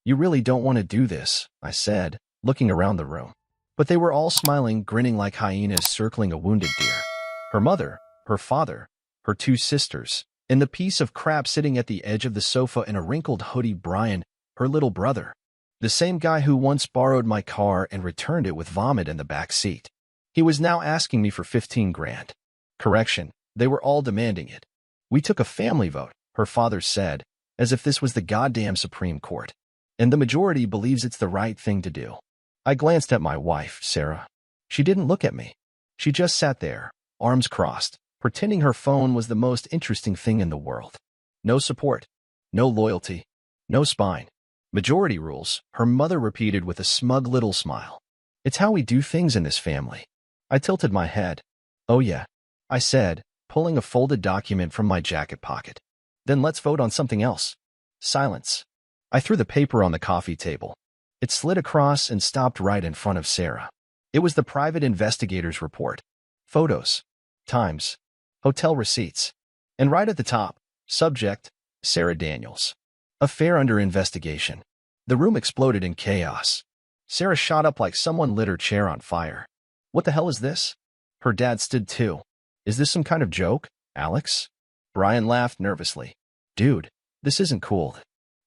You really don't want to do this, I said, looking around the room. But they were all smiling, grinning like hyenas circling a wounded deer. Her mother, her father, her two sisters, and the piece of crap sitting at the edge of the sofa in a wrinkled hoodie, Brian, her little brother. The same guy who once borrowed my car and returned it with vomit in the back seat. He was now asking me for 15 grand. Correction, they were all demanding it. We took a family vote, her father said, as if this was the goddamn Supreme Court. And the majority believes it's the right thing to do. I glanced at my wife, Sarah. She didn't look at me. She just sat there, arms crossed, pretending her phone was the most interesting thing in the world. No support, no loyalty, no spine. Majority rules, her mother repeated with a smug little smile. It's how we do things in this family. I tilted my head. Oh yeah, I said, pulling a folded document from my jacket pocket. Then let's vote on something else. Silence. I threw the paper on the coffee table. It slid across and stopped right in front of Sarah. It was the private investigator's report. Photos, times, hotel receipts. And right at the top, subject, Sarah Daniels. Affair under investigation. The room exploded in chaos. Sarah shot up like someone lit her chair on fire. What the hell is this? Her dad stood too. Is this some kind of joke, Alex? Brian laughed nervously. Dude, this isn't cool.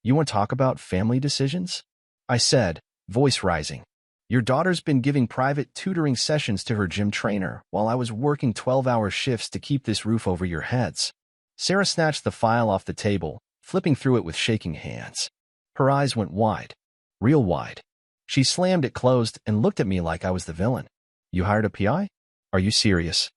You want to talk about family decisions? I said, voice rising. Your daughter's been giving private tutoring sessions to her gym trainer while I was working 12-hour shifts to keep this roof over your heads. Sarah snatched the file off the table, flipping through it with shaking hands. Her eyes went wide. Real wide. She slammed it closed and looked at me like I was the villain. You hired a PI? Are you serious?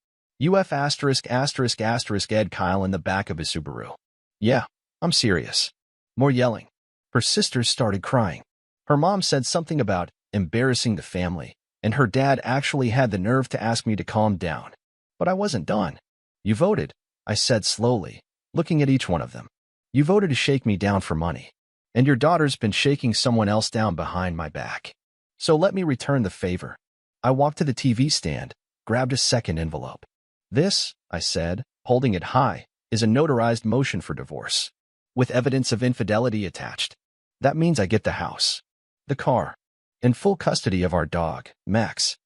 UF asterisk asterisk asterisk Ed Kyle in the back of his Subaru. Yeah, I'm serious. More yelling. Her sisters started crying. Her mom said something about embarrassing the family, and her dad actually had the nerve to ask me to calm down. But I wasn't done. You voted, I said slowly, looking at each one of them. You voted to shake me down for money. And your daughter's been shaking someone else down behind my back. So let me return the favor. I walked to the TV stand, grabbed a second envelope. This, I said, holding it high, is a notarized motion for divorce, with evidence of infidelity attached. That means I get the house, the car, and full custody of our dog, Max.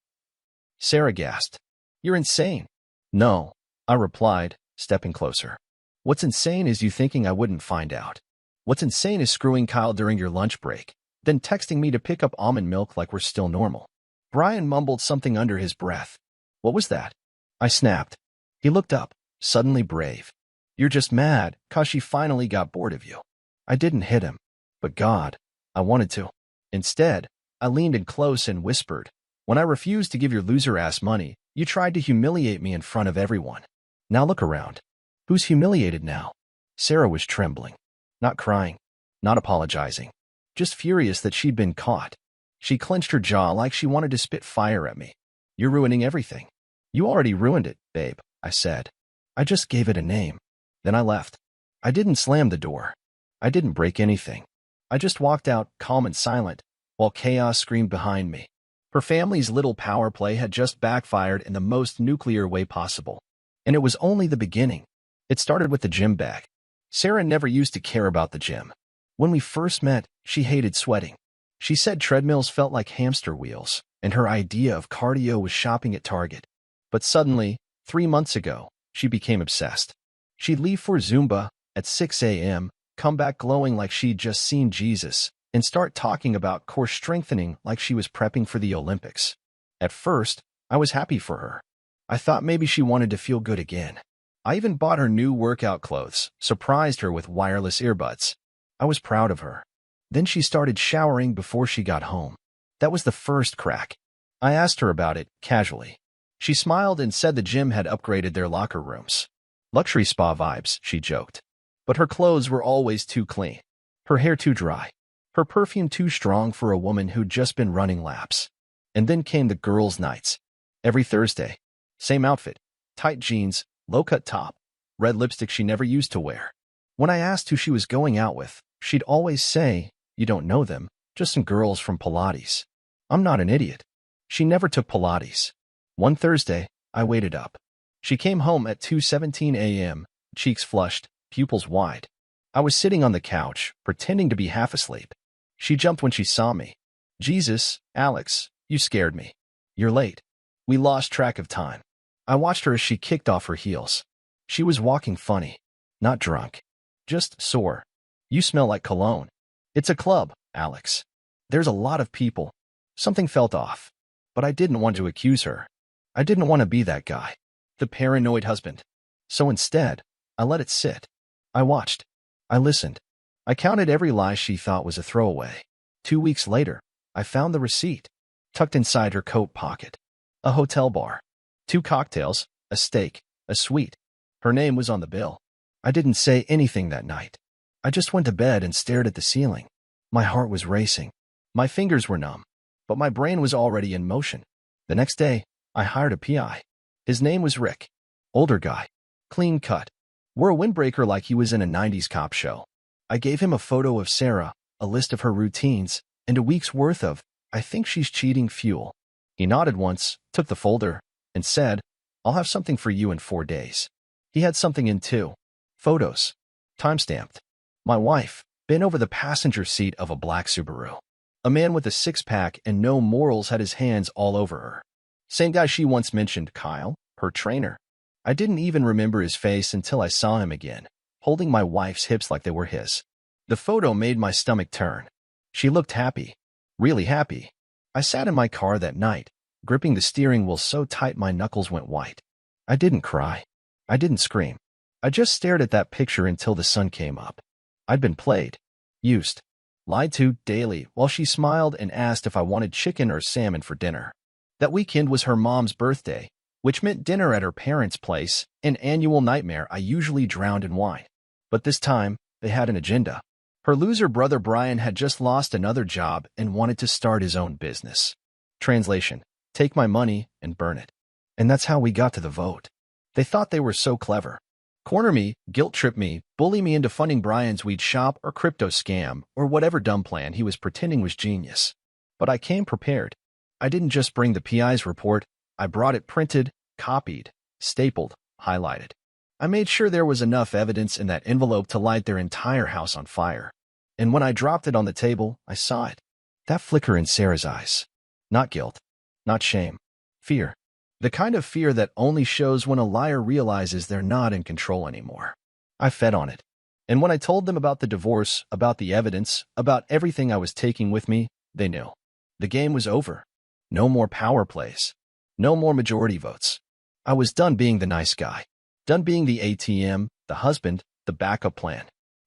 Sarah gasped. You're insane. No, I replied, stepping closer. What's insane is you thinking I wouldn't find out. What's insane is screwing Kyle during your lunch break, then texting me to pick up almond milk like we're still normal. Brian mumbled something under his breath. What was that? I snapped. He looked up, suddenly brave. You're just mad 'cause she finally got bored of you. I didn't hit him. But God, I wanted to. Instead, I leaned in close and whispered, when I refused to give your loser-ass money, you tried to humiliate me in front of everyone. Now look around. Who's humiliated now? Sarah was trembling. Not crying, not apologizing, just furious that she'd been caught. She clenched her jaw like she wanted to spit fire at me. You're ruining everything. You already ruined it, babe, I said. I just gave it a name. Then I left. I didn't slam the door. I didn't break anything. I just walked out, calm and silent, while chaos screamed behind me. Her family's little power play had just backfired in the most nuclear way possible. And it was only the beginning. It started with the gym bag. Sarah never used to care about the gym. When we first met, she hated sweating. She said treadmills felt like hamster wheels, and her idea of cardio was shopping at Target. But suddenly, 3 months ago, she became obsessed. She'd leave for Zumba at 6 a.m., come back glowing like she'd just seen Jesus, and start talking about core strengthening like she was prepping for the Olympics. At first, I was happy for her. I thought maybe she wanted to feel good again. I even bought her new workout clothes, surprised her with wireless earbuds. I was proud of her. Then she started showering before she got home. That was the first crack. I asked her about it, casually. She smiled and said the gym had upgraded their locker rooms. Luxury spa vibes, she joked. But her clothes were always too clean. Her hair too dry. Her perfume too strong for a woman who'd just been running laps. And then came the girls' nights. Every Thursday. Same outfit. Tight jeans, low-cut top, red lipstick she never used to wear. When I asked who she was going out with, she'd always say, you don't know them, just some girls from Pilates. I'm not an idiot. She never took Pilates. One Thursday, I waited up. She came home at 2:17 a.m., cheeks flushed, pupils wide. I was sitting on the couch, pretending to be half asleep. She jumped when she saw me. Jesus, Alex, you scared me. You're late. We lost track of time. I watched her as she kicked off her heels. She was walking funny. Not drunk. Just sore. You smell like cologne. It's a club, Alex. There's a lot of people. Something felt off. But I didn't want to accuse her. I didn't want to be that guy. The paranoid husband. So instead, I let it sit. I watched. I listened. I counted every lie she thought was a throwaway. 2 weeks later, I found the receipt, tucked inside her coat pocket. A hotel bar. 2 cocktails, a steak, a sweet. Her name was on the bill. I didn't say anything that night. I just went to bed and stared at the ceiling. My heart was racing. My fingers were numb, but my brain was already in motion. The next day, I hired a PI. His name was Rick. Older guy. Clean cut. Wore a windbreaker like he was in a 90s cop show. I gave him a photo of Sarah, a list of her routines, and a week's worth of, I think she's cheating fuel. He nodded once, took the folder, and said, I'll have something for you in 4 days. He had something in 2. Photos. Time-stamped. My wife, bent over the passenger seat of a black Subaru. A man with a six-pack and no morals had his hands all over her. Same guy she once mentioned, Kyle, her trainer. I didn't even remember his face until I saw him again, holding my wife's hips like they were his. The photo made my stomach turn. She looked happy. Really happy. I sat in my car that night, gripping the steering wheel so tight my knuckles went white. I didn't cry. I didn't scream. I just stared at that picture until the sun came up. I'd been played, used, lied to daily while she smiled and asked if I wanted chicken or salmon for dinner. That weekend was her mom's birthday, which meant dinner at her parents' place, an annual nightmare I usually drowned in wine. But this time, they had an agenda. Her loser brother Brian had just lost another job and wanted to start his own business. Translation: take my money and burn it. And that's how we got to the vote. They thought they were so clever. Corner me, guilt-trip me, bully me into funding Brian's weed shop or crypto scam or whatever dumb plan he was pretending was genius. But I came prepared. I didn't just bring the PI's report. I brought it printed, copied, stapled, highlighted. I made sure there was enough evidence in that envelope to light their entire house on fire. And when I dropped it on the table, I saw it. That flicker in Sarah's eyes. Not guilt. Not shame. Fear. The kind of fear that only shows when a liar realizes they're not in control anymore. I fed on it. And when I told them about the divorce, about the evidence, about everything I was taking with me, they knew. The game was over. No more power plays. No more majority votes. I was done being the nice guy. Done being the ATM, the husband, the backup plan.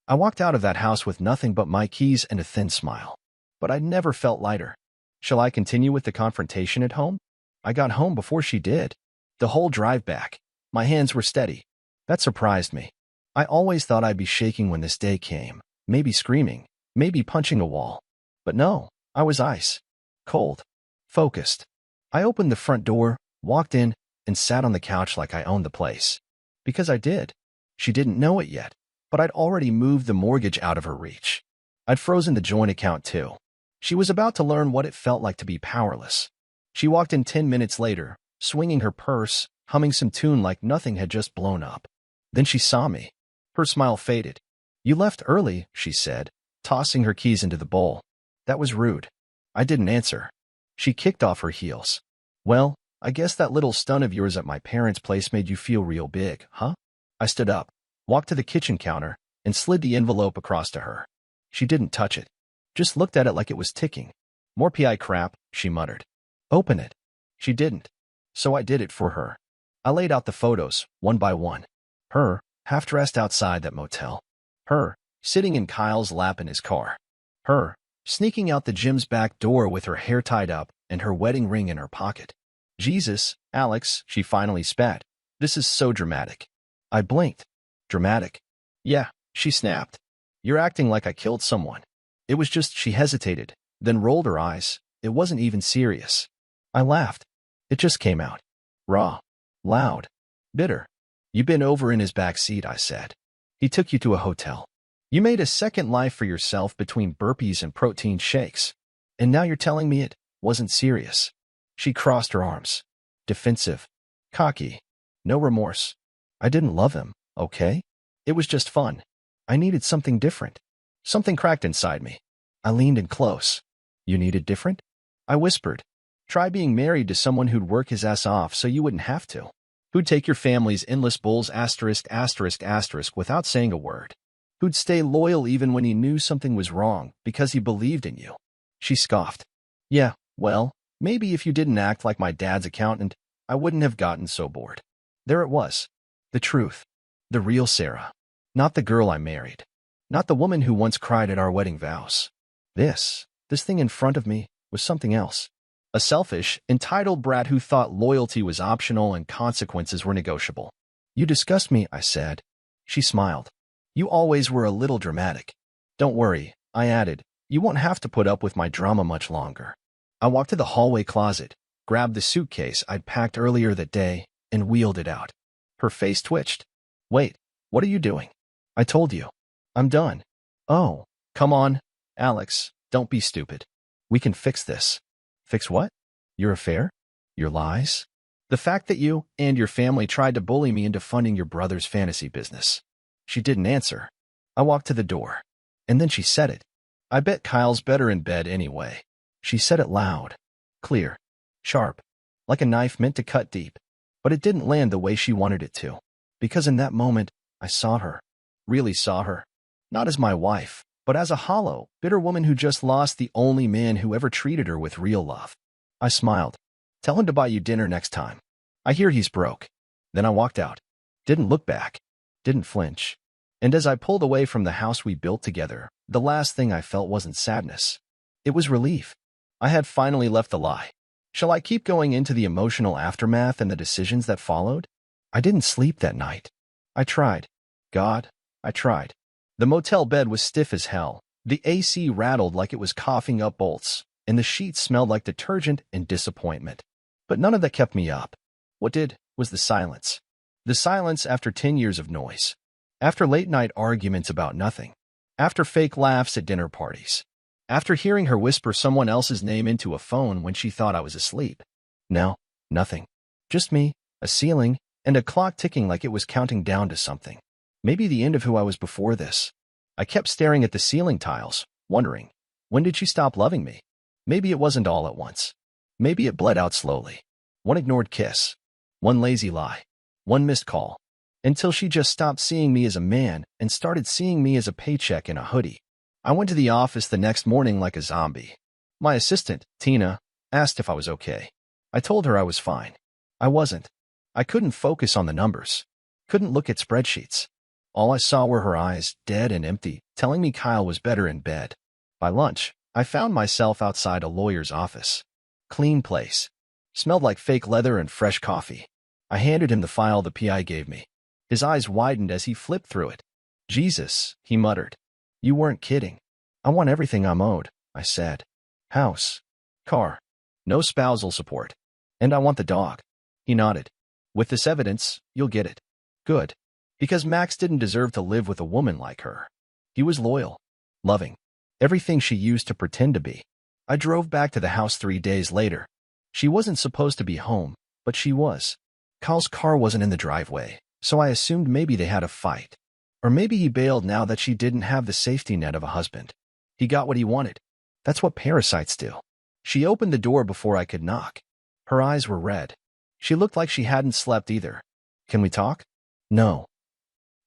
I walked out of that house with nothing but my keys and a thin smile. But I never felt lighter. Shall I continue with the confrontation at home? I got home before she did. The whole drive back. My hands were steady. That surprised me. I always thought I'd be shaking when this day came. Maybe screaming. Maybe punching a wall. But no, I was ice. Cold. Focused. I opened the front door, walked in, and sat on the couch like I owned the place. Because I did. She didn't know it yet, but I'd already moved the mortgage out of her reach. I'd frozen the joint account too. She was about to learn what it felt like to be powerless. She walked in 10 minutes later, swinging her purse, humming some tune like nothing had just blown up. Then she saw me. Her smile faded. You left early, she said, tossing her keys into the bowl. That was rude. I didn't answer. She kicked off her heels. Well, I guess that little stunt of yours at my parents' place made you feel real big, huh? I stood up, walked to the kitchen counter, and slid the envelope across to her. She didn't touch it. Just looked at it like it was ticking. More PI crap, she muttered. Open it. She didn't. So I did it for her. I laid out the photos, one by one. Her, half-dressed outside that motel. Her, sitting in Kyle's lap in his car. Her, sneaking out the gym's back door with her hair tied up and her wedding ring in her pocket. Jesus, Alex, she finally spat. This is so dramatic. I blinked. Dramatic. Yeah, she snapped. You're acting like I killed someone. It was just she hesitated, then rolled her eyes. It wasn't even serious. I laughed. It just came out. Raw. Loud. Bitter. You been over in his back seat, I said. He took you to a hotel. You made a second life for yourself between burpees and protein shakes. And now you're telling me it wasn't serious. She crossed her arms. Defensive. Cocky. No remorse. I didn't love him, okay? It was just fun. I needed something different. Something cracked inside me. I leaned in close. You needed different? I whispered. Try being married to someone who'd work his ass off so you wouldn't have to. Who'd take your family's endless bulls without saying a word. Who'd stay loyal even when he knew something was wrong because he believed in you. She scoffed. Yeah, well, maybe if you didn't act like my dad's accountant, I wouldn't have gotten so bored. There it was. The truth. The real Sarah. Not the girl I married. Not the woman who once cried at our wedding vows. This thing in front of me was something else. A selfish, entitled brat who thought loyalty was optional and consequences were negotiable. You disgust me, I said. She smiled. You always were a little dramatic. Don't worry, I added. You won't have to put up with my drama much longer. I walked to the hallway closet, grabbed the suitcase I'd packed earlier that day, and wheeled it out. Her face twitched. Wait, what are you doing? I told you. I'm done. Oh, come on, Alex, don't be stupid. We can fix this. Fix what? Your affair? Your lies? The fact that you and your family tried to bully me into funding your brother's fantasy business. She didn't answer. I walked to the door. And then she said it. I bet Kyle's better in bed anyway. She said it loud, clear, sharp, like a knife meant to cut deep. But it didn't land the way she wanted it to. Because in that moment, I saw her. Really saw her. Not as my wife, but as a hollow, bitter woman who just lost the only man who ever treated her with real love. I smiled. Tell him to buy you dinner next time. I hear he's broke. Then I walked out. Didn't look back. Didn't flinch. And as I pulled away from the house we built together, the last thing I felt wasn't sadness. It was relief. I had finally left the lie. Shall I keep going into the emotional aftermath and the decisions that followed? I didn't sleep that night. I tried. God, I tried. The motel bed was stiff as hell. The AC rattled like it was coughing up bolts, and the sheets smelled like detergent and disappointment. But none of that kept me up. What did was the silence. The silence after 10 years of noise. After late-night arguments about nothing. After fake laughs at dinner parties. After hearing her whisper someone else's name into a phone when she thought I was asleep. No, nothing. Just me, a ceiling, and a clock ticking like it was counting down to something. Maybe the end of who I was before this. I kept staring at the ceiling tiles, wondering, when did she stop loving me? Maybe it wasn't all at once. Maybe it bled out slowly. One ignored kiss. One lazy lie. One missed call. Until she just stopped seeing me as a man and started seeing me as a paycheck in a hoodie. I went to the office the next morning like a zombie. My assistant, Tina, asked if I was okay. I told her I was fine. I wasn't. I couldn't focus on the numbers. Couldn't look at spreadsheets. All I saw were her eyes, dead and empty, telling me Kyle was better in bed. By lunch, I found myself outside a lawyer's office. Clean place. Smelled like fake leather and fresh coffee. I handed him the file the PI gave me. His eyes widened as he flipped through it. Jesus, he muttered. You weren't kidding. I want everything I'm owed, I said. House. Car. No spousal support. And I want the dog. He nodded. With this evidence, you'll get it. Good. Because Max didn't deserve to live with a woman like her. He was loyal. Loving. Everything she used to pretend to be. I drove back to the house 3 days later. She wasn't supposed to be home, but she was. Kyle's car wasn't in the driveway, so I assumed maybe they had a fight. Or maybe he bailed now that she didn't have the safety net of a husband. He got what he wanted. That's what parasites do. She opened the door before I could knock. Her eyes were red. She looked like she hadn't slept either. Can we talk? No.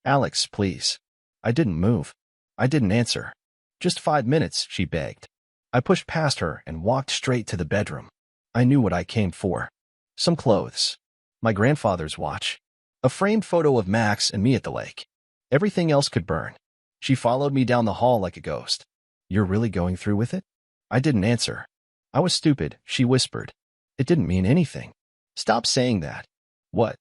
Alex, please. I didn't move. I didn't answer. Just 5 minutes, she begged. I pushed past her and walked straight to the bedroom. I knew what I came for. Some clothes. My grandfather's watch. A framed photo of Max and me at the lake. Everything else could burn. She followed me down the hall like a ghost. You're really going through with it? I didn't answer. I was stupid, she whispered. It didn't mean anything. Stop saying that. What?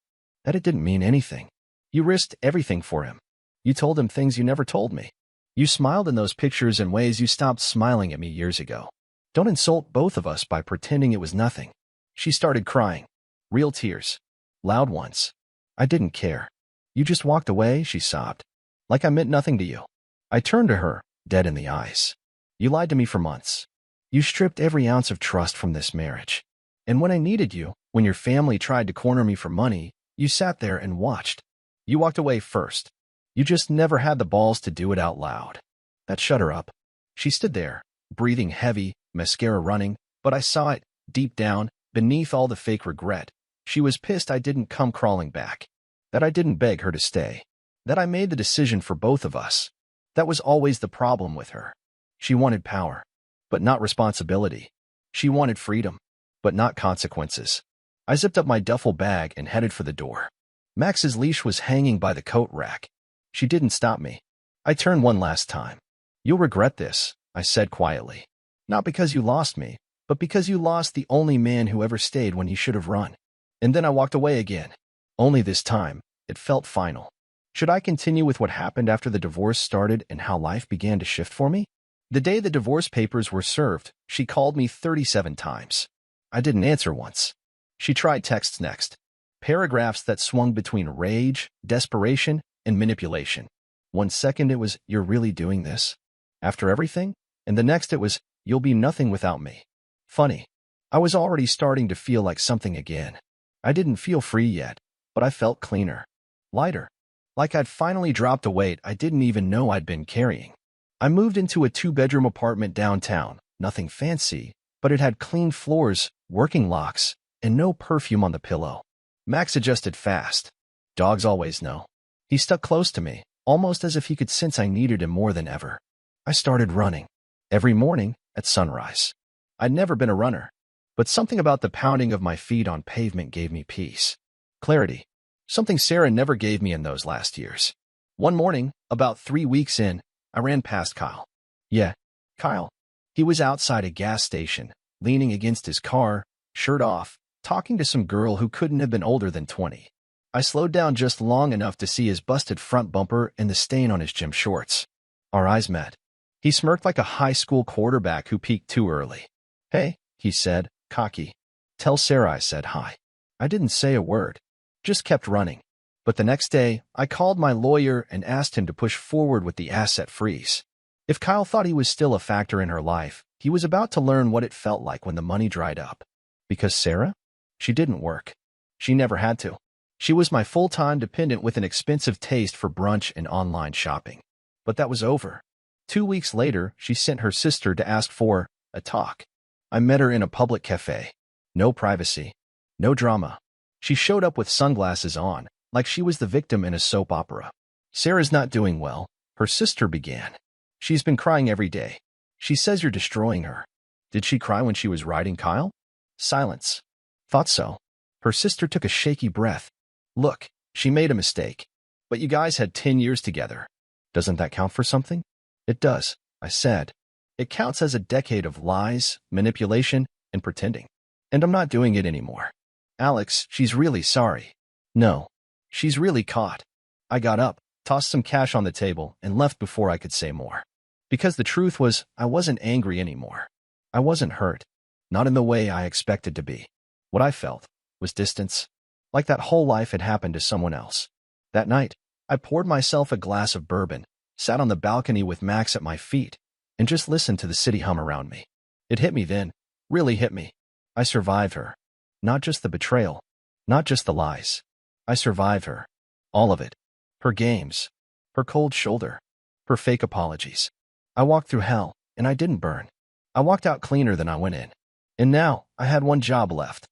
That it didn't mean anything. You risked everything for him. You told him things you never told me. You smiled in those pictures in ways you stopped smiling at me years ago. Don't insult both of us by pretending it was nothing. She started crying. Real tears. Loud ones. I didn't care. You just walked away, she sobbed. Like I meant nothing to you. I turned to her, dead in the eyes. You lied to me for months. You stripped every ounce of trust from this marriage. And when I needed you, when your family tried to corner me for money, you sat there and watched. You walked away first. You just never had the balls to do it out loud. That shut her up. She stood there, breathing heavy, mascara running, but I saw it, deep down, beneath all the fake regret. She was pissed I didn't come crawling back, that I didn't beg her to stay, that I made the decision for both of us. That was always the problem with her. She wanted power, but not responsibility. She wanted freedom, but not consequences. I zipped up my duffel bag and headed for the door. Max's leash was hanging by the coat rack. She didn't stop me. I turned one last time. "You'll regret this," I said quietly. "Not because you lost me, but because you lost the only man who ever stayed when he should have run." And then I walked away again. Only this time, it felt final. Should I continue with what happened after the divorce started and how life began to shift for me? The day the divorce papers were served, she called me 37 times. I didn't answer once. She tried texts next. Paragraphs that swung between rage, desperation, and manipulation. One second it was, "You're really doing this? After everything?" And the next it was, "You'll be nothing without me." Funny. I was already starting to feel like something again. I didn't feel free yet, but I felt cleaner. Lighter. Like I'd finally dropped a weight I didn't even know I'd been carrying. I moved into a 2-bedroom apartment downtown, nothing fancy, but it had clean floors, working locks, and no perfume on the pillow. Max adjusted fast. Dogs always know. He stuck close to me, almost as if he could sense I needed him more than ever. I started running. Every morning, at sunrise. I'd never been a runner, but something about the pounding of my feet on pavement gave me peace. Clarity. Something Sarah never gave me in those last years. One morning, about 3 weeks in, I ran past Kyle. Yeah, Kyle. He was outside a gas station, leaning against his car, shirt off, talking to some girl who couldn't have been older than 20. I slowed down just long enough to see his busted front bumper and the stain on his gym shorts. Our eyes met. He smirked like a high school quarterback who peaked too early. "Hey," he said, cocky. "Tell Sarah I said hi." I didn't say a word, just kept running. But the next day, I called my lawyer and asked him to push forward with the asset freeze. If Kyle thought he was still a factor in her life, he was about to learn what it felt like when the money dried up. Because Sarah? She didn't work. She never had to. She was my full-time dependent with an expensive taste for brunch and online shopping. But that was over. 2 weeks later, she sent her sister to ask for a talk. I met her in a public cafe. No privacy. No drama. She showed up with sunglasses on, like she was the victim in a soap opera. "Sarah's not doing well," her sister began. "She's been crying every day. She says you're destroying her." Did she cry when she was riding Kyle? Silence. Thought so. Her sister took a shaky breath. "Look, she made a mistake. But you guys had 10 years together. Doesn't that count for something?" "It does," I said. "It counts as a decade of lies, manipulation, and pretending. And I'm not doing it anymore. Alex, she's really sorry." "No. She's really caught." I got up, tossed some cash on the table, and left before I could say more. Because the truth was, I wasn't angry anymore. I wasn't hurt. Not in the way I expected to be. What I felt was distance. Like that whole life had happened to someone else. That night, I poured myself a glass of bourbon, sat on the balcony with Max at my feet, and just listened to the city hum around me. It hit me then. Really hit me. I survived her. Not just the betrayal. Not just the lies. I survived her. All of it. Her games. Her cold shoulder. Her fake apologies. I walked through hell, and I didn't burn. I walked out cleaner than I went in. And now, I had one job left.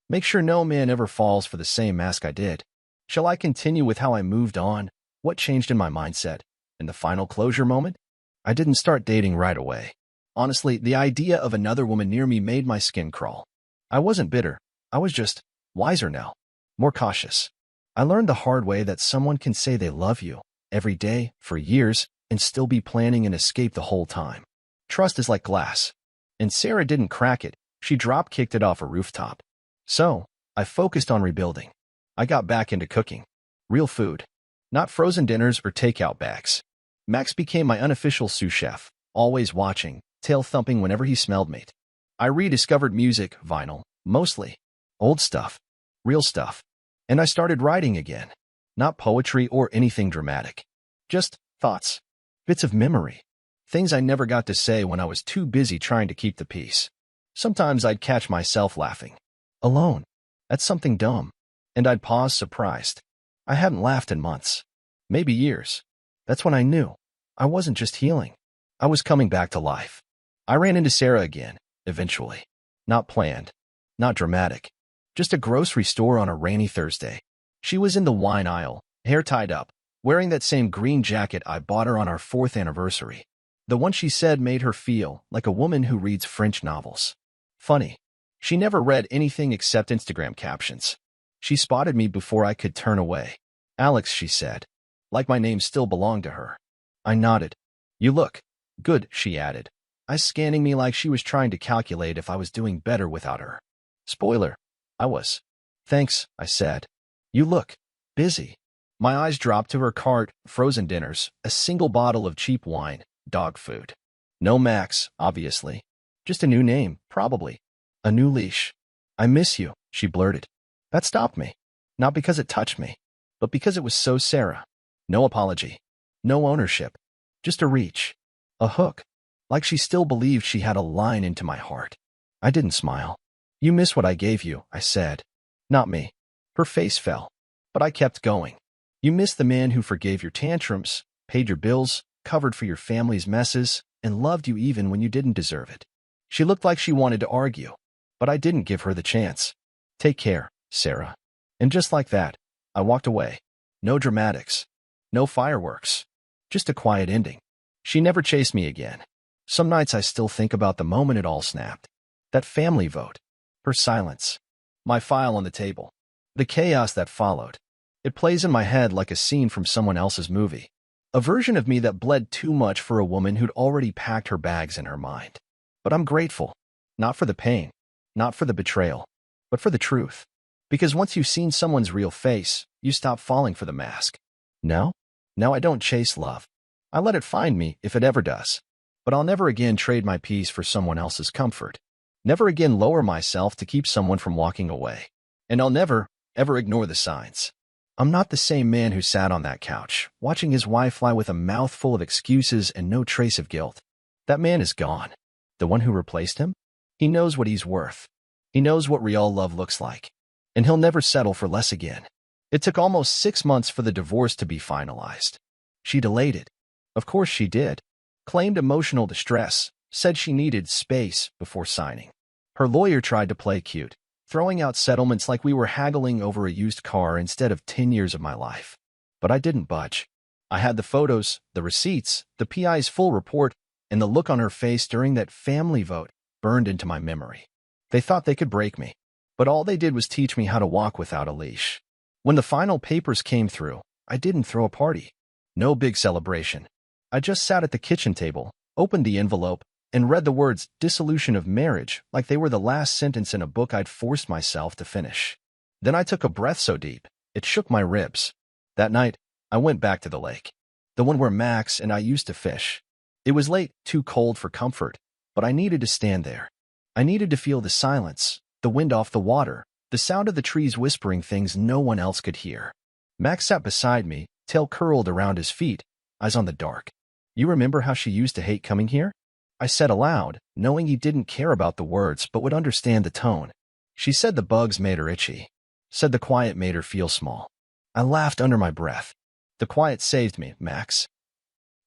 Make sure no man ever falls for the same mask I did. Shall I continue with how I moved on? What changed in my mindset? In the final closure moment? I didn't start dating right away. Honestly, the idea of another woman near me made my skin crawl. I wasn't bitter. I was just wiser now. More cautious. I learned the hard way that someone can say they love you every day for years and still be planning an escape the whole time. Trust is like glass. And Sarah didn't crack it. She drop-kicked it off a rooftop. So, I focused on rebuilding. I got back into cooking. Real food. Not frozen dinners or takeout bags. Max became my unofficial sous chef, always watching, tail thumping whenever he smelled meat. I rediscovered music, vinyl, mostly. Old stuff. Real stuff. And I started writing again. Not poetry or anything dramatic. Just thoughts. Bits of memory. Things I never got to say when I was too busy trying to keep the peace. Sometimes I'd catch myself laughing. Alone. At something dumb. And I'd pause surprised. I hadn't laughed in months. Maybe years. That's when I knew. I wasn't just healing. I was coming back to life. I ran into Sarah again, eventually. Not planned. Not dramatic. Just a grocery store on a rainy Thursday. She was in the wine aisle, hair tied up, wearing that same green jacket I bought her on our 4th anniversary. The one she said made her feel like a woman who reads French novels. Funny. She never read anything except Instagram captions. She spotted me before I could turn away. Alex, she said. Like my name still belonged to her. I nodded. You look good, she added, eyes scanning me like she was trying to calculate if I was doing better without her. Spoiler. I was. Thanks, I said. You look busy. My eyes dropped to her cart, frozen dinners, a single bottle of cheap wine, dog food. No Max, obviously. Just a new name, probably. A new leash. I miss you, she blurted. That stopped me. Not because it touched me, but because it was so Sarah. No apology. No ownership. Just a reach. A hook. Like she still believed she had a line into my heart. I didn't smile. You miss what I gave you, I said. Not me. Her face fell. But I kept going. You miss the man who forgave your tantrums, paid your bills, covered for your family's messes, and loved you even when you didn't deserve it. She looked like she wanted to argue, but I didn't give her the chance. Take care, Sarah. And just like that, I walked away. No dramatics. No fireworks. Just a quiet ending. She never chased me again. Some nights I still think about the moment it all snapped. That family vote. Her silence. My file on the table. The chaos that followed. It plays in my head like a scene from someone else's movie. A version of me that bled too much for a woman who'd already packed her bags in her mind. But I'm grateful. Not for the pain. Not for the betrayal. But for the truth. Because once you've seen someone's real face, you stop falling for the mask. Now I don't chase love. I let it find me if it ever does. But I'll never again trade my peace for someone else's comfort. Never again lower myself to keep someone from walking away. And I'll never, ever ignore the signs. I'm not the same man who sat on that couch, watching his wife lie with a mouthful of excuses and no trace of guilt. That man is gone. The one who replaced him? He knows what he's worth. He knows what real love looks like. And he'll never settle for less again. It took almost 6 months for the divorce to be finalized. She delayed it. Of course she did. Claimed emotional distress, said she needed space before signing. Her lawyer tried to play cute, throwing out settlements like we were haggling over a used car instead of 10 years of my life. But I didn't budge. I had the photos, the receipts, the PI's full report, and the look on her face during that family vote burned into my memory. They thought they could break me, but all they did was teach me how to walk without a leash. When the final papers came through, I didn't throw a party. No big celebration. I just sat at the kitchen table, opened the envelope, and read the words dissolution of marriage like they were the last sentence in a book I'd forced myself to finish. Then I took a breath so deep, it shook my ribs. That night, I went back to the lake. The one where Max and I used to fish. It was late, too cold for comfort, but I needed to stand there. I needed to feel the silence, the wind off the water, the sound of the trees whispering things no one else could hear. Max sat beside me, tail curled around his feet, eyes on the dark. You remember how she used to hate coming here? I said aloud, knowing he didn't care about the words but would understand the tone. She said the bugs made her itchy. Said the quiet made her feel small. I laughed under my breath. The quiet saved me, Max.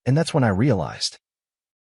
And that's when I realized.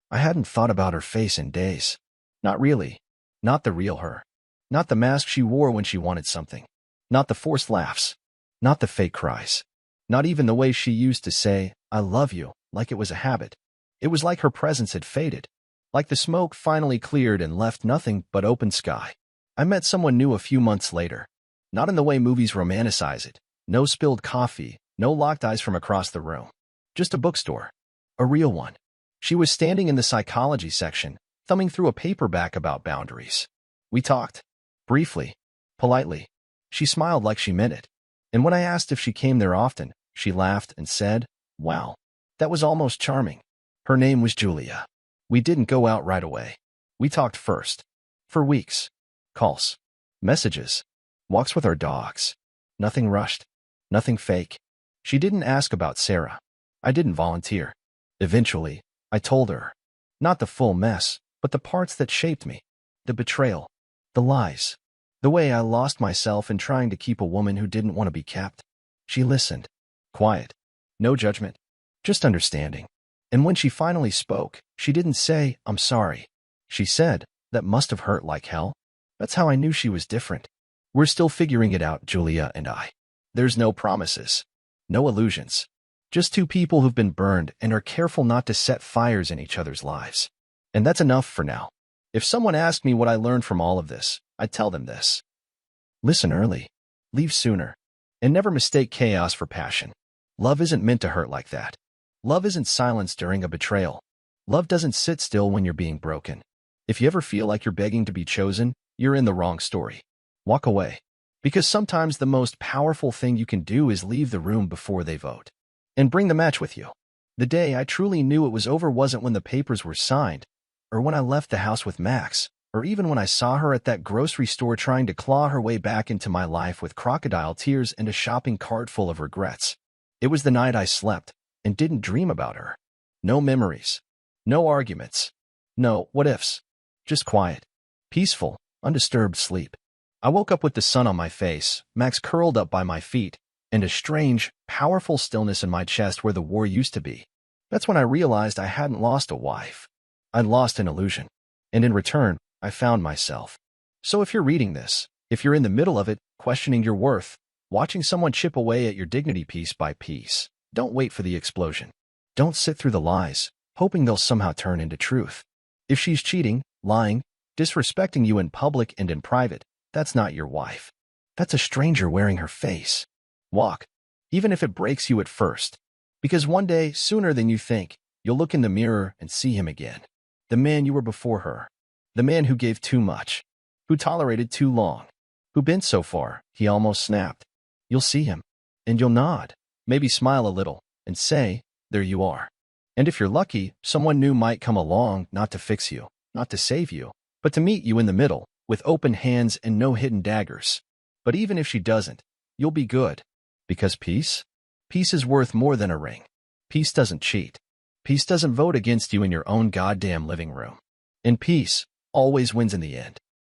I hadn't thought about her face in days. Not really. Not the real her. Not the mask she wore when she wanted something. Not the forced laughs. Not the fake cries. Not even the way she used to say, I love you, like it was a habit. It was like her presence had faded. Like the smoke finally cleared and left nothing but open sky. I met someone new a few months later. Not in the way movies romanticize it. No spilled coffee, no locked eyes from across the room. Just a bookstore. A real one. She was standing in the psychology section, thumbing through a paperback about boundaries. We talked. Briefly. Politely. She smiled like she meant it. And when I asked if she came there often, she laughed and said, wow, that was almost charming. Her name was Julia. We didn't go out right away. We talked first. For weeks. Calls. Messages. Walks with our dogs. Nothing rushed. Nothing fake. She didn't ask about Sarah. I didn't volunteer. Eventually, I told her. Not the full mess, but the parts that shaped me. The betrayal. The lies. The way I lost myself in trying to keep a woman who didn't want to be kept. She listened. Quiet. No judgment. Just understanding. And when she finally spoke, she didn't say, I'm sorry. She said, "That must have hurt like hell." That's how I knew she was different. We're still figuring it out, Julia and I. There's no promises. No illusions. Just two people who've been burned and are careful not to set fires in each other's lives. And that's enough for now. If someone asked me what I learned from all of this, I'd tell them this. Listen early. Leave sooner. And never mistake chaos for passion. Love isn't meant to hurt like that. Love isn't silence during a betrayal. Love doesn't sit still when you're being broken. If you ever feel like you're begging to be chosen, you're in the wrong story. Walk away. Because sometimes the most powerful thing you can do is leave the room before they vote. And bring the match with you. The day I truly knew it was over wasn't when the papers were signed, or when I left the house with Max, or even when I saw her at that grocery store trying to claw her way back into my life with crocodile tears and a shopping cart full of regrets. It was the night I slept and didn't dream about her. No memories. No arguments. No what-ifs. Just quiet. Peaceful, undisturbed sleep. I woke up with the sun on my face, Max curled up by my feet, and a strange, powerful stillness in my chest where the war used to be. That's when I realized I hadn't lost a wife. I'd lost an illusion. And in return, I found myself. So if you're reading this, if you're in the middle of it, questioning your worth, watching someone chip away at your dignity piece by piece, don't wait for the explosion. Don't sit through the lies, hoping they'll somehow turn into truth. If she's cheating, lying, disrespecting you in public and in private, that's not your wife. That's a stranger wearing her face. Walk, even if it breaks you at first. Because one day, sooner than you think, you'll look in the mirror and see him again. The man you were before her. The man who gave too much. Who tolerated too long. Who bent so far, he almost snapped. You'll see him. And you'll nod. Maybe smile a little. And say, there you are. And if you're lucky, someone new might come along, not to fix you, not to save you, but to meet you in the middle, with open hands and no hidden daggers. But even if she doesn't, you'll be good. Because peace? Peace is worth more than a ring. Peace doesn't cheat. Peace doesn't vote against you in your own goddamn living room. And peace always wins in the end.